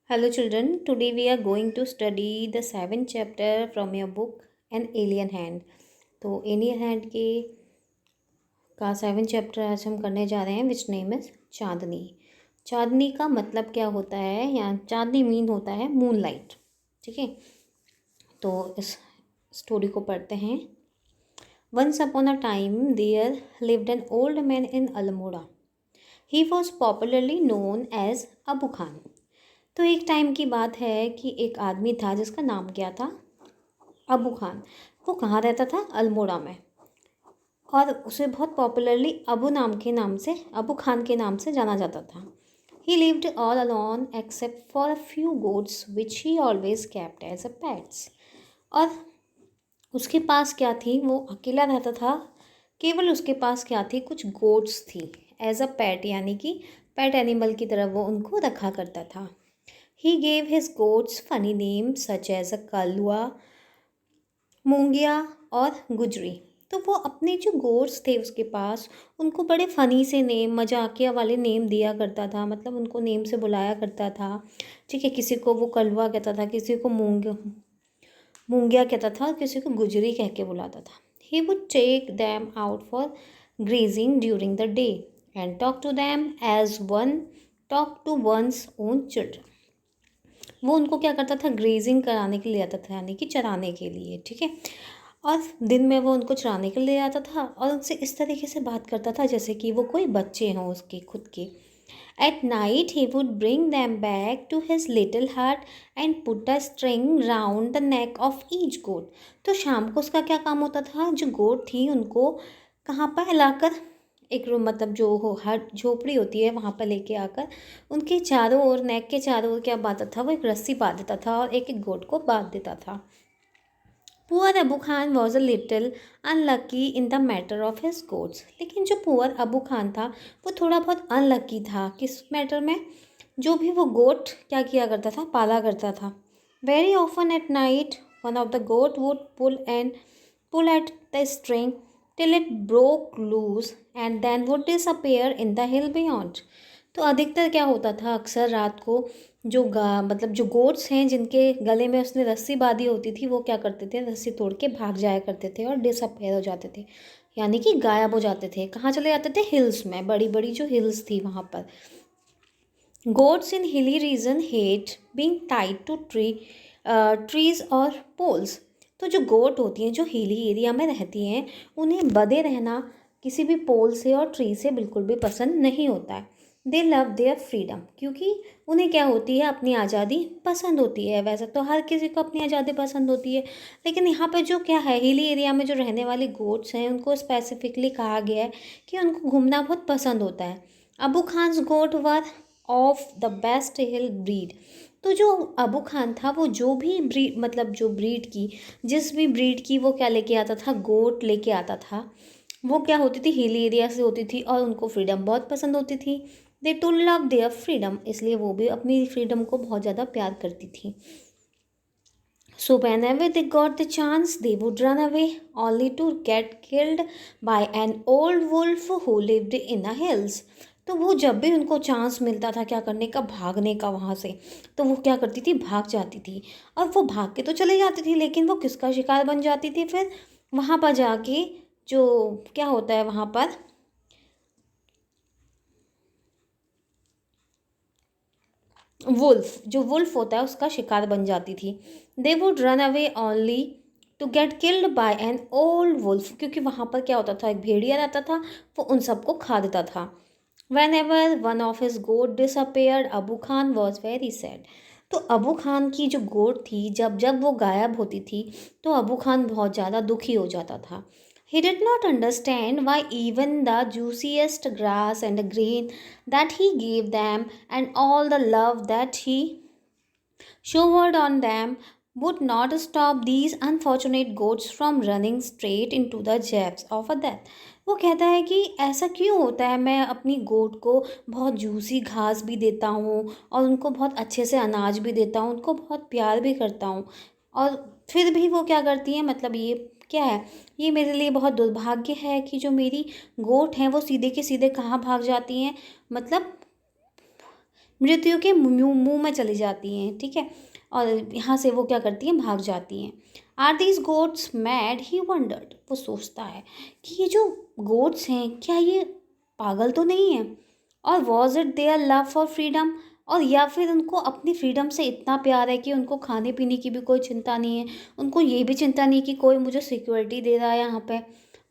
Hello, children. Today we are going to study the seventh chapter from your book, An Alien Hand. तो alien hand के का seven chapter आज हम करने जा रहे हैं विच नेम इज चांदनी। चांदनी का मतलब क्या होता है, या चांदनी मीन होता है मून लाइट। ठीक है, तो इस स्टोरी को पढ़ते हैं। Once upon a time there lived an old man in Almora. He was popularly known as Abu Khan. तो एक टाइम की बात है कि एक आदमी था जिसका नाम क्या था, अबू खान। वो कहाँ रहता था? अल्मोड़ा में। और उसे बहुत पॉपुलरली अबू खान के नाम से जाना जाता था। He lived all alone except for a few goats which he always kept as a pets. और उसके पास क्या थी, वो अकेला रहता था। केवल उसके पास क्या थी, कुछ गोट्स थी एज अ पेट, यानी कि पेट एनिमल की तरह वो उनको रखा करता था। He gave his goats funny names such as a कलुआ, मूंगिया और गुजरी। तो वो अपने जो गोट्स थे उसके पास, उनको बड़े फ़नी से नेम, मजाकिया वाले नेम दिया करता था। मतलब उनको नेम से बुलाया करता था। ठीक है, किसी को वो कलुआ कहता था, किसी को मूंगिया कहता था और किसी को गुजरी कह के बुलाता था। He would take them out for grazing during the day and talk to them as one talk to one's own children। वो उनको क्या करता था, ग्रेजिंग कराने के लिए आता था, यानी कि चराने के लिए। ठीक है, और दिन में वो उनको चराने के लिए आता था और उनसे इस तरीके से बात करता था जैसे कि वो कोई बच्चे हों उसके खुद के। At night he would bring them back to his little hut and put a string round the neck of each goat. तो शाम को उसका क्या काम होता था, जो गोट थी उनको कहाँ पर लाकर एक रूम, मतलब जो हो हर झोपड़ी होती है वहाँ पर लेके आकर उनके चारों ओर, नेक के चारों ओर क्या बांधता था, वो एक रस्सी बांध देता था और एक एक गोट को बांध देता था। Poor Abu Khan was a little unlucky in the matter of his goats. लेकिन जो पुअर अबू खान था वो थोड़ा बहुत अनलकी था। किस मैटर में? जो भी वो गोट क्या किया करता था, पाला करता था। Very often at night one of the goat would pull at the string till it broke loose and then would disappear in the hill beyond। तो अधिकतर क्या होता था, अक्सर रात को जो मतलब जो गोट्स हैं जिनके गले में उसने रस्सी बांधी होती थी, वो क्या करते थे, रस्सी तोड़ के भाग जाया करते थे और डिसअपेयर हो जाते थे, यानी कि गायब हो जाते थे। कहाँ चले जाते थे? हिल्स में, बड़ी बड़ी जो हिल्स थी वहाँ पर। Goats in hilly region hate being tied to trees और पोल्स। तो जो गोट होती हैं जो हिली एरिया में रहती हैं, उन्हें बंधे रहना किसी भी पोल से और ट्री से बिल्कुल भी पसंद नहीं होता है। दे लव देयर फ्रीडम, क्योंकि उन्हें क्या होती है, अपनी आज़ादी पसंद होती है। वैसे तो हर किसी को अपनी आज़ादी पसंद होती है, लेकिन यहाँ पर जो क्या है, हिली एरिया में जो रहने वाली गोट्स हैं उनको स्पेसिफिकली कहा गया है कि उनको घूमना बहुत पसंद होता है। Abu Khan's goat were of the best hill breed. तो जो अबू खान था वो जो भी ब्रीड, मतलब जो ब्रीड की, जिस भी ब्रीड की वो क्या लेके आता था, गोट लेके आता था, वो क्या होती थी, हिल एरिया से होती थी और उनको फ्रीडम बहुत पसंद होती थी। दे टू लव देयर फ्रीडम, इसलिए वो भी अपनी फ्रीडम को बहुत ज़्यादा प्यार करती थी। So whenever they got the chance, they would run away, only to get killed by an old wolf who lived in the hills। तो वो जब भी उनको चांस मिलता था क्या करने का, भागने का वहाँ से, तो वो क्या करती थी, भाग जाती थी। और वो भाग के तो चली जाती थी, लेकिन वो किसका शिकार बन जाती थी फिर? वहाँ पर जाके जो क्या होता है वहाँ पर, वुल्फ, जो वुल्फ होता है उसका शिकार बन जाती थी। They would run away only to get killed by an old wolf, क्योंकि वहाँ पर क्या होता था, एक भेड़िया रहता था, वो उन सबको खा देता था। Whenever one of his goat disappeared Abu Khan was very sad. तो अबू खान की जो गोट थी, जब जब वो गायब होती थी तो अबू खान बहुत ज़्यादा दुखी हो जाता था। He did not understand why even the juiciest grass and grain that he gave them and all the love that he showered on them would not stop these unfortunate goats from running straight into the jaws of a death। वो कहता है कि ऐसा क्यों होता है, मैं अपनी गोट को बहुत जूसी घास भी देता हूँ और उनको बहुत अच्छे से अनाज भी देता हूँ, उनको बहुत प्यार भी करता हूँ, और फिर भी वो क्या करती हैं, मतलब ये क्या है, ये मेरे लिए बहुत दुर्भाग्य है कि जो मेरी गोट हैं वो सीधे के सीधे कहाँ भाग जाती हैं, मतलब मृत्यु के मुंह में चली जाती हैं, ठीक है, और यहाँ से वो क्या करती हैं, भाग जाती हैं। Are these goats mad, he wondered, वो सोचता है कि ये जो गोट्स हैं क्या ये पागल तो नहीं है, और was it their love for freedom, और या फिर उनको अपनी फ्रीडम से इतना प्यार है कि उनको खाने पीने की भी कोई चिंता नहीं है, उनको ये भी चिंता नहीं कि कोई मुझे सिक्योरिटी दे रहा है यहाँ पे।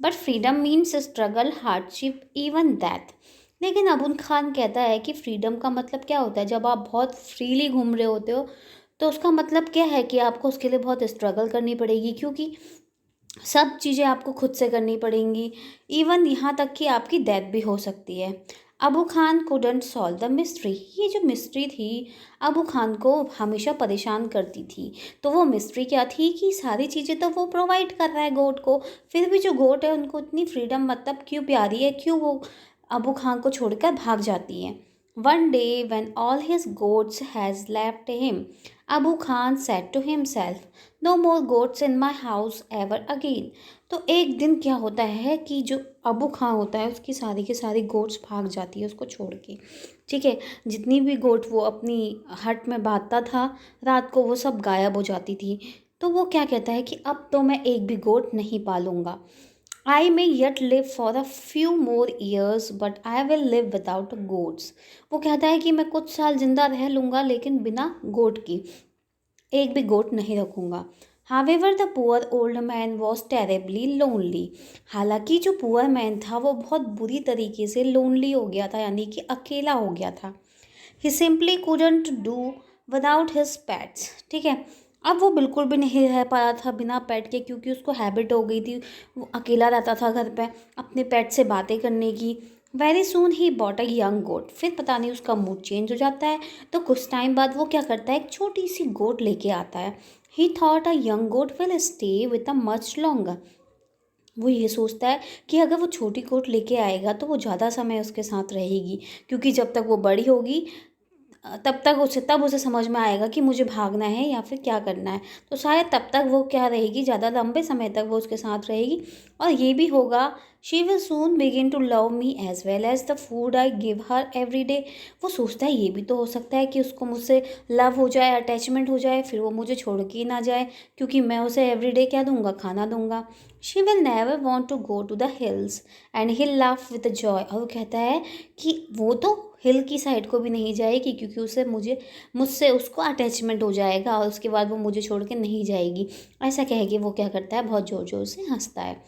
But freedom means struggle, hardship, even that. लेकिन अबुल खान कहता है कि फ्रीडम का मतलब क्या होता है, जब आप बहुत फ्रीली घूम रहे होते हो तो उसका मतलब क्या है कि आपको उसके लिए बहुत स्ट्रगल करनी पड़ेगी, क्योंकि सब चीज़ें आपको खुद से करनी पड़ेंगी, इवन यहाँ तक कि आपकी डेथ भी हो सकती है। Abu Khan couldn't solve the mystery, ये जो मिस्ट्री थी अबू खान को हमेशा परेशान करती थी। तो वो मिस्ट्री क्या थी कि सारी चीज़ें तो वो प्रोवाइड कर रहा है गोट को, फिर भी जो गोट है उनको इतनी फ्रीडम मतलब क्यों प्यारी है, क्यों वो अबू खान को छोड़कर भाग जाती हैं। One day when all his goats has left him, Abu Khan said to himself, no more goats in my house ever again. तो एक दिन क्या होता है कि जो अबू खान होता है उसकी सारी की सारी गोट्स भाग जाती है उसको छोड़ के, ठीक है, जितनी भी गोट वो अपनी हट में बांधता था रात को वो सब गायब हो जाती थी। तो वो क्या कहता है कि अब तो मैं एक भी गोट नहीं पालूंगा। I may yet live for a few more years, but I will live without goats. वो कहता है कि मैं कुछ साल जिंदा रह लूँगा लेकिन बिना गोट की, एक भी गोट नहीं रखूँगा। However, the poor old man was terribly lonely. हालांकि जो पुअर मैन था वो बहुत बुरी तरीके से लोनली हो गया था, यानी कि अकेला हो गया था। ही simply couldn't do without his pets, ठीक है। अब वो बिल्कुल भी नहीं रह पाया था बिना पेट के, क्योंकि उसको हैबिट हो गई थी, वो अकेला रहता था घर पे अपने पेट से बातें करने की। Very soon he bought a young goat, फिर पता नहीं उसका मूड चेंज हो जाता है, तो कुछ टाइम बाद वो क्या करता है, एक छोटी सी गोट लेके आता है। He thought a young goat will stay with a much longer, वो ये सोचता है कि अगर वो छोटी गोट लेके आएगा तो वो ज़्यादा समय उसके साथ रहेगी, क्योंकि जब तक वो बड़ी होगी तब उसे समझ में आएगा कि मुझे भागना है या फिर क्या करना है। तो शायद तब तक वो क्या रहेगी, ज़्यादा लंबे समय तक वो उसके साथ रहेगी, और ये भी होगा she will soon begin to love me as well as the food I give her every day. वो सोचता है ये भी तो हो सकता है कि उसको मुझसे लव हो जाए, अटैचमेंट हो जाए, फिर वो मुझे छोड़ के ही ना जाए, क्योंकि मैं उसे एवरी डे क्या दूंगा, खाना दूंगा। She will never want to go to the hills and he laugh with joy, और वो कहता है कि वो तो हिल की साइड को भी नहीं जाएगी, क्योंकि उसे मुझसे उसको अटैचमेंट हो जाएगा और उसके बाद वो मुझे छोड़ के नहीं जाएगी। ऐसा कह के वो क्या करता है, बहुत ज़ोर ज़ोर से हंसता है।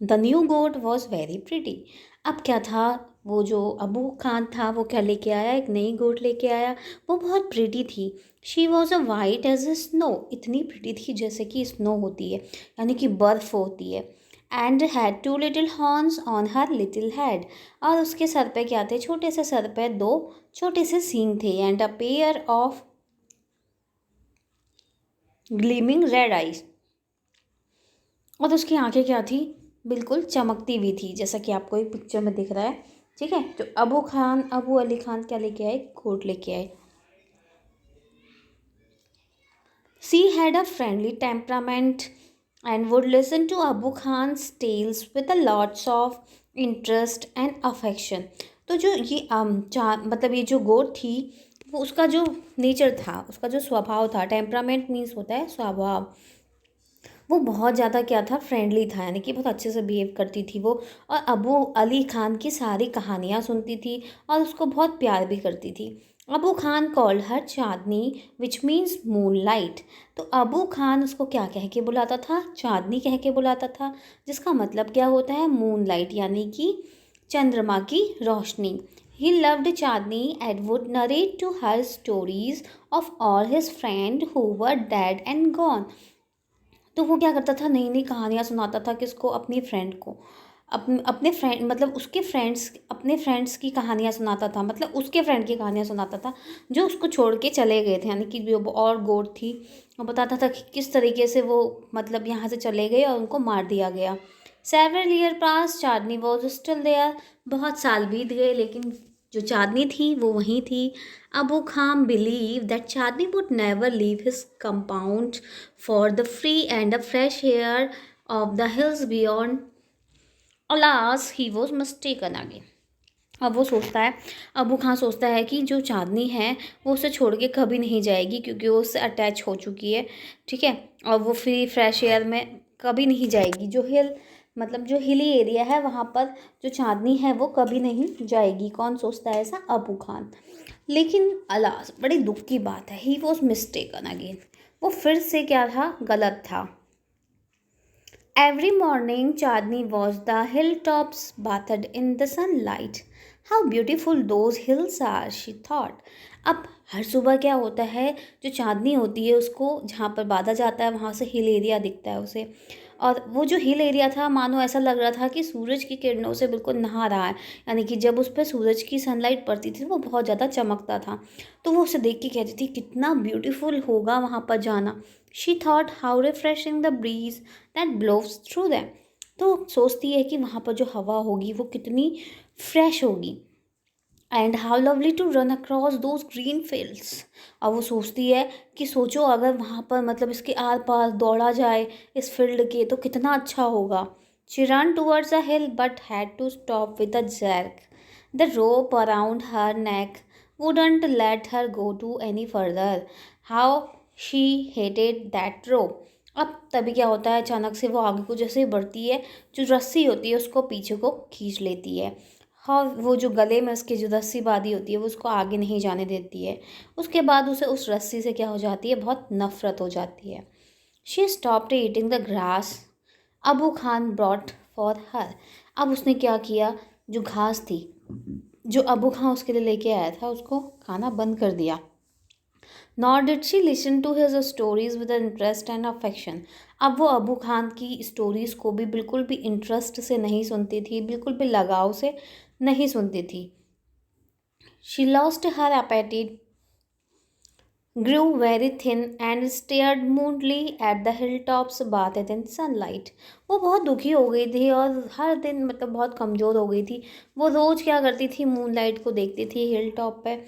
The new goat was very pretty, अब क्या था, वो जो अबू खान था वो क्या लेके आया, एक नई गोट लेके आया। वो बहुत प्रिटी थी। She was a white as a snow, इतनी प्रिटी थी जैसे कि स्नो होती है, यानी कि बर्फ़ होती है। And had two little horns on her little head, और उसके सर पे क्या थे, छोटे से सर पे दो छोटे से सींग थे। And a pair of gleaming red eyes, और उसकी आंखें क्या थी, बिल्कुल चमकती हुई थी, जैसा कि आपको एक पिक्चर में दिख रहा है, ठीक है। तो अबू अली खान क्या लेके आए, कोट लेके आए। She had a friendly temperament and would listen to Abu Khan's tales with a lots of interest and affection. तो जो ये मतलब ये जो गोट थी, वो उसका जो नेचर था, उसका जो स्वभाव था, टेम्परामेंट मीन्स होता है स्वभाव, वो बहुत ज़्यादा क्या था, फ्रेंडली था, यानी कि बहुत अच्छे से बिहेव करती थी वो, और अबू अली खान की सारी कहानियाँ सुनती थी और उसको बहुत प्यार भी करती थी। Abu Khan called her Chandni which means moon light, तो अबू खान उसको क्या कह के बुलाता था, चांदनी कह के बुलाता था, जिसका मतलब क्या होता है, मून लाइट, यानी कि चंद्रमा की रोशनी। He loved Chandni and would narrate to her stories of all his friends who were dead and gone. तो वो क्या करता था, नई नई कहानियाँ सुनाता था किसको, अपनी फ्रेंड को, अपने फ्रेंड मतलब उसके फ्रेंड्स, अपने फ्रेंड्स की कहानियाँ सुनाता था, मतलब उसके फ्रेंड की कहानियाँ सुनाता था जो उसको छोड़ के चले गए थे, यानी कि जो और गोट थी। वो बताता था कि किस तरीके से वो मतलब यहाँ से चले गए और उनको मार दिया गया। Several year pass, Chandni was still there, बहुत साल बीत गए लेकिन जो चांदनी थी वो वहीं थी। Abu Khan believed that Chandni would never leave his compound for the free and the fresh air of the hills beyond. Alas, he was mistaken again. अब वो सोचता है, अबू खान सोचता है कि जो चांदनी है वो उसे छोड़ के कभी नहीं जाएगी, क्योंकि वो उससे अटैच हो चुकी है, ठीक है। और वो फ्री फ्रेश एयर में कभी नहीं जाएगी, जो हिल मतलब जो हिली एरिया है वहाँ पर जो चांदनी है वो कभी नहीं जाएगी। कौन सोचता है ऐसा? अबू खान। लेकिन अलास बड़ी दुख की बात है, ही वॉज मिस्टेकन अगेन। वो फिर से क्या था? गलत था। Every morning, Chandni watched the hilltops bathed in the sunlight. How beautiful those hills are, she thought. अब हर सुबह क्या होता है, जो चांदनी होती है उसको जहाँ पर बांधा जाता है वहाँ से हिल एरिया दिखता है उसे। और वो जो हिल एरिया था, मानो ऐसा लग रहा था कि सूरज की किरणों से बिल्कुल नहा रहा है, यानी कि जब उस पर सूरज की सनलाइट पड़ती थी वो बहुत ज़्यादा चमकता था। तो वो उसे देख के कहती थी कितना ब्यूटीफुल होगा वहाँ पर जाना। She thought how refreshing the breeze that blows through them. तो सोचती है कि वहाँ पर जो हवा होगी वो कितनी फ्रेश होगी। And how lovely to run across those green fields. अब वो सोचती है कि सोचो अगर वहाँ पर मतलब इसके आर पार दौड़ा जाए इस फील्ड के, तो कितना अच्छा होगा। She run towards a hill but had to stop with a jerk. The rope around her neck wouldn't let her go to any further. How she hated that rope. अब तभी क्या होता है, अचानक से वो आगे को जैसे ही बढ़ती है, जो रस्सी होती है उसको पीछे को खींच लेती है। हाँ, वो जो गले में उसकी जो रस्सी बांधी होती है वो उसको आगे नहीं जाने देती है। उसके बाद उसे उस रस्सी से क्या हो जाती है, बहुत नफरत हो जाती है। She stopped eating the grass Abu Khan brought for her. अब उसने क्या किया, जो घास थी जो अबू खान उसके लिए लेके आया था उसको खाना बंद कर दिया। Nor did she listen to his stories with interest and affection. अब वो अबू खान की स्टोरीज़ को भी बिल्कुल भी इंटरेस्ट से नहीं सुनती थी, बिल्कुल भी लगाव से नहीं सुनती थी। She lost her appetite, grew very thin and stared moodily at the hilltops bathed in sunlight. वो बहुत दुखी हो गई थी और हर दिन मतलब बहुत कमज़ोर हो गई थी। वो रोज़ क्या करती थी, मूनलाइट को देखती थी हिल टॉप पे,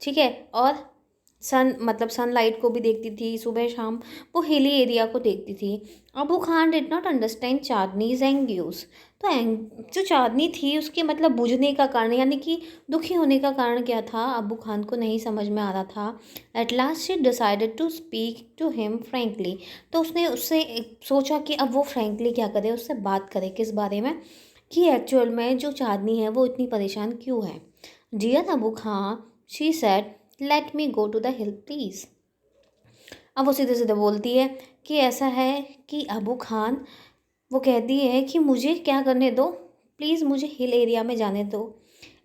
ठीक है, और सनलाइट को भी देखती थी सुबह शाम। वो हिली एरिया को देखती थी। Abu Khan did not understand Chandni's anguish. तो जो चांदनी थी उसके मतलब बुझने का कारण, यानी कि दुखी होने का कारण क्या था, अबू खान को नहीं समझ में आ रहा था। At last she decided to speak to him frankly. तो उसने उससे सोचा कि अब वो फ्रेंकली क्या करे, उससे बात करे किस बारे में, कि एक्चुअल में जो चांदनी है वो इतनी परेशान क्यों है। Dear Abu Khan, she said, let me go to the hill please. अब वो सीधे सीधे बोलती है कि ऐसा है कि अबू खान, वो कहती है कि मुझे क्या करने दो, प्लीज़ मुझे हिल एरिया में जाने दो।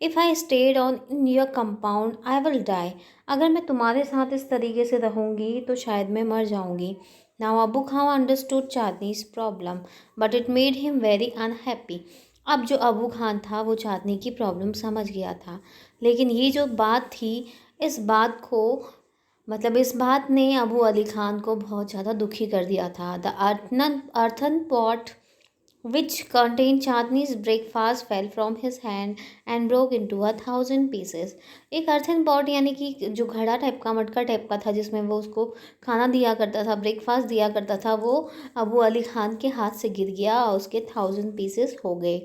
If I stayed on in your compound I will die. अगर मैं तुम्हारे साथ इस तरीके से रहूँगी तो शायद मैं मर जाऊँगी। Now Abu Khan understood Chandni's problem but it made him very unhappy. अब जो अबू खान था वो चांदनी की प्रॉब्लम समझ गया था, लेकिन ये जो बात थी, इस बात को मतलब इस बात ने अबू अली खान को बहुत ज़्यादा दुखी कर दिया था। The earthen pot which contain Chandni's breakfast fell from his hand and broke into 1,000 pieces. एक अर्थन पॉट यानी कि जो घड़ा टाइप का, मटका टाइप का था जिसमें वो उसको खाना दिया करता था, ब्रेकफास्ट दिया करता था, वो अबू अली खान के हाथ से गिर गया और उसके 1,000 पीसेस हो गए।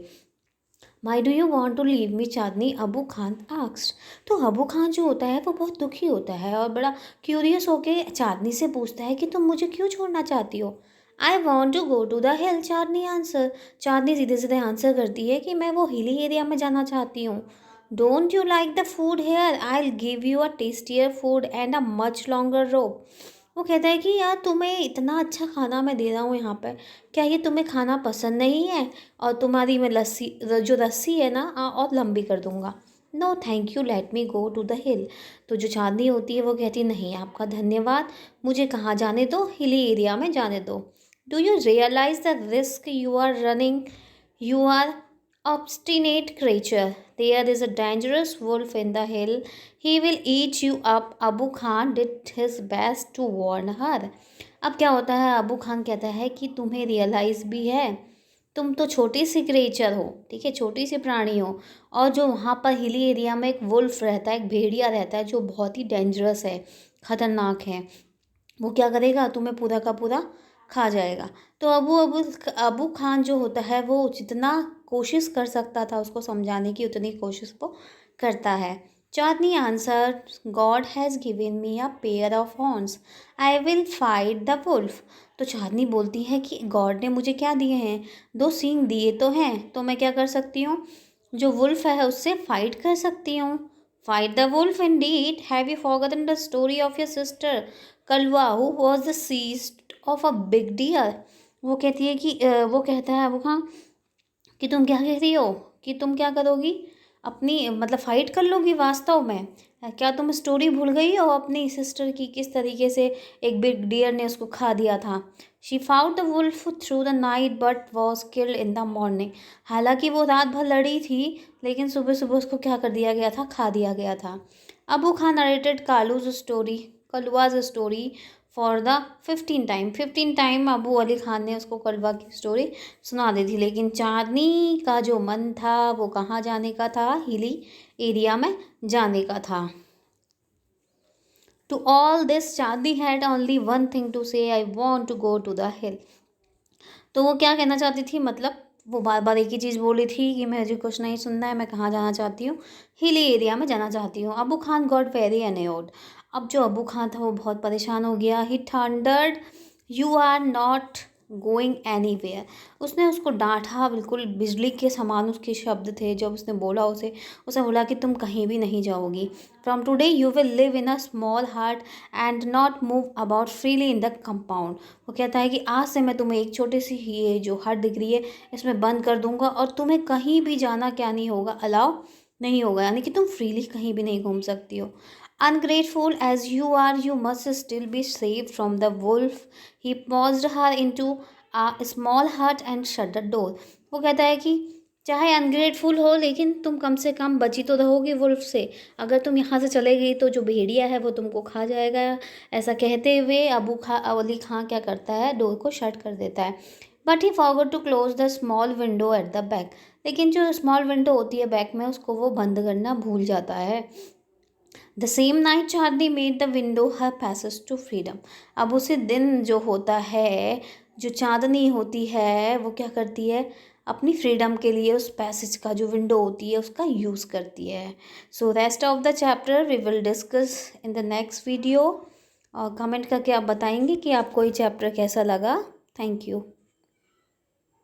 Why do you want to leave me Chandni, Abu Khan asked. तो अबू खान जो होता है वो बहुत दुखी होता है और बड़ा क्यूरियस होके चांदनी से पूछता है कि तुम मुझे क्यों छोड़ना चाहती हो। I want to go to the hill, Chandni answer. Chandni सीधे सीधे आंसर करती है कि मैं वो हिली एरिया में जाना चाहती हूँ। Don't you like the food here, I will give you a tastier food and a much longer rope. वो कहता है कि यार तुम्हें इतना अच्छा खाना मैं दे रहा हूँ यहाँ पर, क्या ये तुम्हें खाना पसंद नहीं है, और तुम्हारी मैं लस्सी जो रस्सी है ना और लंबी कर दूँगा। No thank you, let me go to the hill. तो जो चांदनी होती है वो कहती नहीं आपका धन्यवाद, मुझे कहाँ जाने दो, हिली एरिया में जाने दो। Do you realise the risk you are running, you are obstinate creature. There is a dangerous wolf in the hill. He will eat you up. Abu Khan did his best to warn her. अब क्या होता है, अबू खान कहता है कि तुम्हें realise भी है, तुम तो छोटी सी क्रिएचर हो, ठीक है, छोटी सी प्राणी हो, और जो वहाँ पर हिली एरिया में एक वुल्फ रहता है, एक भेड़िया रहता है जो बहुत ही डेंजरस है, ख़तरनाक है। वो क्या करेगा, तुम्हें पूरा का पूरा खा जाएगा। तो अबू अबू अबू खान जो होता है वो जितना कोशिश कर सकता था उसको समझाने की, उतनी कोशिश वो करता है। Chandni answer, God has given me a pair of horns, I will fight the wolf. तो चांदनी बोलती है कि गॉड ने मुझे क्या दिए हैं, 2 सींग दिए तो हैं, तो मैं क्या कर सकती हूँ, जो वुल्फ है उससे फाइट कर सकती हूँ। Fight the wolf indeed, have you forgotten the story of your sister Kalwa who was the feast of a big deer. वो कहती है कि वो कहता है वो हाँ कि तुम क्या कह रही हो, कि तुम क्या करोगी, अपनी मतलब फ़ाइट कर लोगी वास्तव में, क्या तुम स्टोरी भूल गई हो अपनी सिस्टर की, किस तरीके से एक बिग डियर ने उसको खा दिया था। She fought the wolf through the night but was killed in the morning. हालांकि वो रात भर लड़ी थी, लेकिन सुबह सुबह उसको क्या कर दिया गया था, खा दिया गया था। Abu Khan narrated Kalu's story, Kalwa's story for the 15 time Abu Ali Khan ने उसको कलवा की स्टोरी सुना दी थी। लेकिन चांदनी का जो मन था वो कहाँ जाने का था, हिली एरिया में जाने का था। To all this Chandni had only one thing to say, I want to go to the hill. तो वो क्या कहना चाहती थी, मतलब वो बार बार एक ही चीज़ बोली थी कि मुझे कुछ नहीं सुनना है, मैं कहाँ जाना चाहती हूँ, हिली एरिया में जाना चाहती हूँ। Abu Khan got very annoyed. अब जो अबू खान था वो बहुत परेशान हो गया। He thundered, you are not going anywhere. उसने उसको डांटा, बिल्कुल बिजली के समान उसके शब्द थे जब उसने बोला उसे। उसने बोला कि तुम कहीं भी नहीं जाओगी। From today you will live in a small heart and not move about freely in the compound. वो कहता है कि आज से मैं तुम्हें एक छोटी सी ये जो हट दिख रही है इसमें बंद कर दूंगा, और तुम्हें कहीं भी जाना क्या नहीं होगा, अलाउ नहीं होगा, यानी कि तुम फ्रीली कहीं भी नहीं घूम सकती हो। Ungrateful as you are, you must still be saved from the wolf. He paused her into a small hut and shut the door. वो कहता है कि चाहे अनग्रेटफुल हो, लेकिन तुम कम से कम बची तो रहोगी वुल्फ से। अगर तुम यहाँ से चले गई तो जो भेड़िया है वो तुमको खा जाएगा। ऐसा कहते हुए अली खां क्या करता है, डोर को शट कर देता है। But he forgot to close the small window at the back. लेकिन जो स्मॉल विंडो होती है बैक में, उसको वो बंद करना भूल जाता है। The same night Chandni made the window her passage to freedom. अब उसी दिन जो होता है, जो चांदनी होती है वो क्या करती है, अपनी फ्रीडम के लिए उस पैसेज का जो विंडो होती है उसका यूज़ करती है। So rest of the chapter we will discuss in the next video. और कमेंट करके आप बताएंगे कि आपको ये चैप्टर कैसा लगा। Thank you.